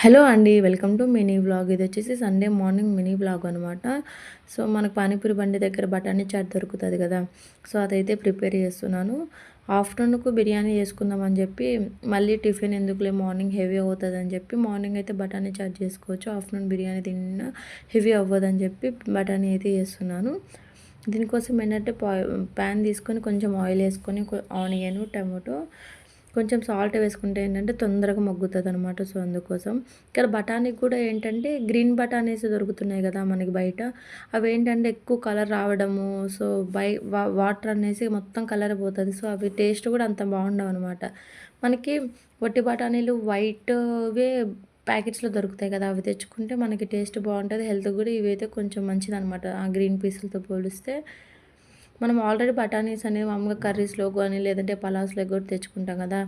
Hello అండి. Welcome to mini vlog. ఇదొచ్చేసి Sunday morning mini vlog అనమాట. సో, మనకు పానీపూరి బండి దగ్గర బఠానీ చాట్ దొరుకుతది గదా! సో, అదైతే ప్రిపేర్ చేస్తున్నాను. ఆఫ్టర్‌నూన్‌కు బిర్యానీ చేసుకుందామని జెప్పి, మళ్ళీ టిఫిన్ ఎందుకులే మార్నింగ్ హెవీ అవుతదని జెప్పి, మార్నింగ్ అయితే బఠానీ చాట్ చేసుకోవచ్చు. ఆఫ్టర్‌నూన్ బిర్యానీ తిన్నా హెవీ అవ్వదని జెప్పి బఠానీ అయితే చేస్తున్నాను. దీనికోసం ఏంటంటే ప్యాన్ తీసుకొని కొంచెం ఆయిల్ ఏసుకొని ఆనియన్, టమాటో కొంచెం సాల్ట్ వేసుకుంటే ఏంటంటే తొందరగా మగ్గుతదనమాట. సో, అందుకోసం. ఇక్కడ బఠానీకి కూడా ఏంటంటే గ్రీన్ బఠానీస్ దొరుకుతున్నాయి గదా మనకి బయట. అవేంటంటే ఎక్కువ కలర్ రావడము, సో, వాటర్ అనేసి మొత్తం కలర్ పోతది. సో, అవి టేస్ట్ కూడా అంత బాగుండవనమాట. మనకి వట్టి బఠానీలు వైట్‌వే ప్యాకెట్స్‌లో దొరుకుతాయి కదా! అవి తెచ్చుకుంటే మనకి టేస్ట్ బావుంటది. హెల్త్‌కి కూడా ఇవైతే కొంచెం మంచిదనమాట. ఆ గ్రీన్ పీసులతో పోలిస్తే. మనం ఆల్రెడీ బఠానీస్ అనేవి మామూలుగా కర్రీస్‌లో గానీ, లేదంటే పలావ్స్‌లో కూడా తెచ్చుకుంటాం కదా!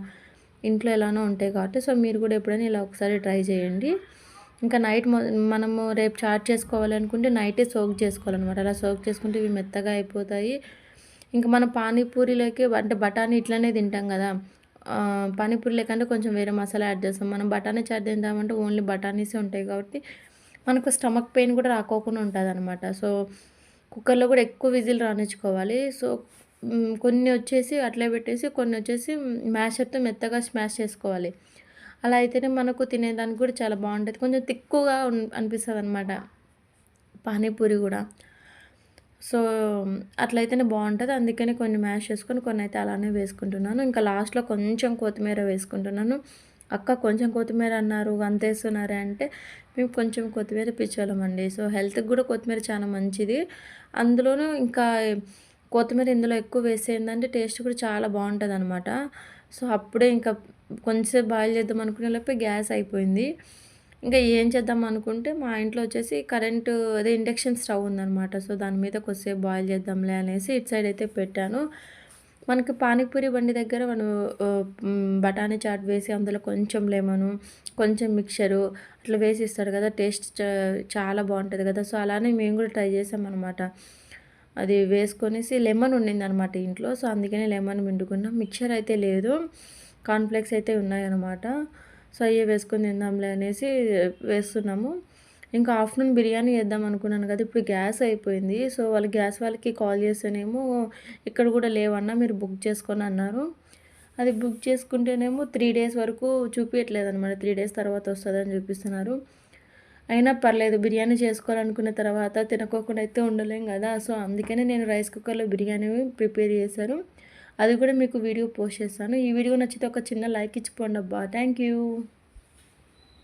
ఇంట్లో ఎలానో ఉంటాయి కాబట్టి, సో, మీరు కూడా ఎప్పుడైనా ఇలా ఒకసారి ట్రై చేయండి. ఇంకా నైట్ మనము రేపు చాట్ చేసుకోవాలనుకుంటే నైటే సోక్ చేసుకోవాలనమాట. అలా సోక్ చేసుకుంటే ఇవి మెత్తగా అయిపోతాయి. ఇంకా మనం పానీపూరిలోకి అంటే బఠానీ ఇట్లనే తింటాం కదా! పానీపూరి లేకంటే కొంచెం వేరే మసాలా యాడ్ చేస్తాం. మనం బఠానీ చాట్ తిందామంటే ఓన్లీ బఠానీసే ఉంటాయి కాబట్టి, మనకు స్టమక్ పెయిన్ కూడా రాకోకుండా ఉంటదనమాట. సో, కుక్కర్‌లో కూడా ఎక్కువ విజిల్ రానిచ్చుకోవాలి. సో, కొన్ని వచ్చేసి అట్లే పెట్టేసి, కొన్ని వచ్చేసి మ్యాషర్‌తో మెత్తగా స్మాష్ చేసుకోవాలి. అలా అయితేనే మనకు తినేదానికి కూడా చాలా బావుంటది. కొంచెం తిక్కుగా అనిపిస్తదనమాట పానీపూరి గూడా. సో, అట్లయితేనే బావుంటది. అందుకని కొన్ని మ్యాష్ చేసుకొని, కొన్నయితే అలానే వేసుకుంటున్నాను. ఇంకా లాస్ట్‌లో కొంచెం కొత్తిమీర వేసుకుంటున్నాను. "అక్క కొంచెం కొత్తిమీర అన్నారు, అంతేస్తున్నారే" అంటే, మేము కొంచెం కొత్తిమీర పిచ్చోళ్ళమండి. సో, హెల్త్‌కి గూడా కొత్తిమీర చాలా మంచిది. అందులోనూ ఇంకా కొత్తిమీర ఇందులో ఎక్కువ వేస్తే ఏందంటే, టేస్ట్ కూడా చాలా బావుంటదనమాట. సో, అప్పుడే ఇంకా కొంచెంసేపు బాయిల్ చేద్దాం అనుకునే లోపే గ్యాస్ అయిపోయింది. ఇంకా ఏం చేద్దాం అనుకుంటే, మా ఇంట్లో వచ్చేసి అదే ఇండక్షన్ స్టవ్ ఉందనమాట. సో, దాని మీద కొద్దిసేపు బాయిల్ చేద్దాంలే అనేసి ఇటు సైడ్ అయితే పెట్టాను. మనకి పానీపూరి బండి దగ్గర మనం బఠానీ చాట్ వేసి అందులో కొంచెం లెమను, కొంచెం మిక్చరు అట్లా వేసి ఇస్తాడు కదా! టేస్ట్ చాలా బావుంటది కదా! సో, అలానే మేము కూడా ట్రై చేసామనమాట. అది వేసుకొనేసి లెమన్ ఉండిందనమాట ఇంట్లో. సో, అందుకనే లెమన్ పిండుకున్నాం. మిక్చర్ అయితే లేదు. కార్న్‌ఫ్లేక్స్ అయితే ఉన్నాయనమాట. సో, అయ్యే వేసుకొని తిందాంలే అనేసి వేస్తున్నాము. ఇంకా ఆఫ్టర్‌నూన్ బిర్యానీ చేద్దాం అనుకున్నాను కదా! ఇప్పుడు గ్యాస్ అయిపోయింది. సో, గ్యాస్ వాళ్ళకి కాల్ చేస్తేనేమో ఇక్కడ కూడా లేవన్నా మీరు బుక్ చేసుకోండి అన్నారు. అది బుక్ చేసుకుంటేనేమో 3 డేస్ వరకు చూపియట్లేదనమాట. 3 డేస్ తర్వాత వస్తదని చూపిస్తున్నారు. అయినా పర్లేదు బిర్యానీ చేసుకోవాలనుకున్న తర్వాత తినకోకుండా అయితే ఉండలేం గదా! సో, అందుకనే నేను రైస్ కుక్కర్‌లో బిర్యానీ ప్రిపేర్ చేశాను. అది కూడా మీకు వీడియో పోస్ట్ చేస్తాను. ఈ వీడియో నచ్చితే ఒక చిన్న లైక్ ఇచ్చిపోండబ్బా! Thank you.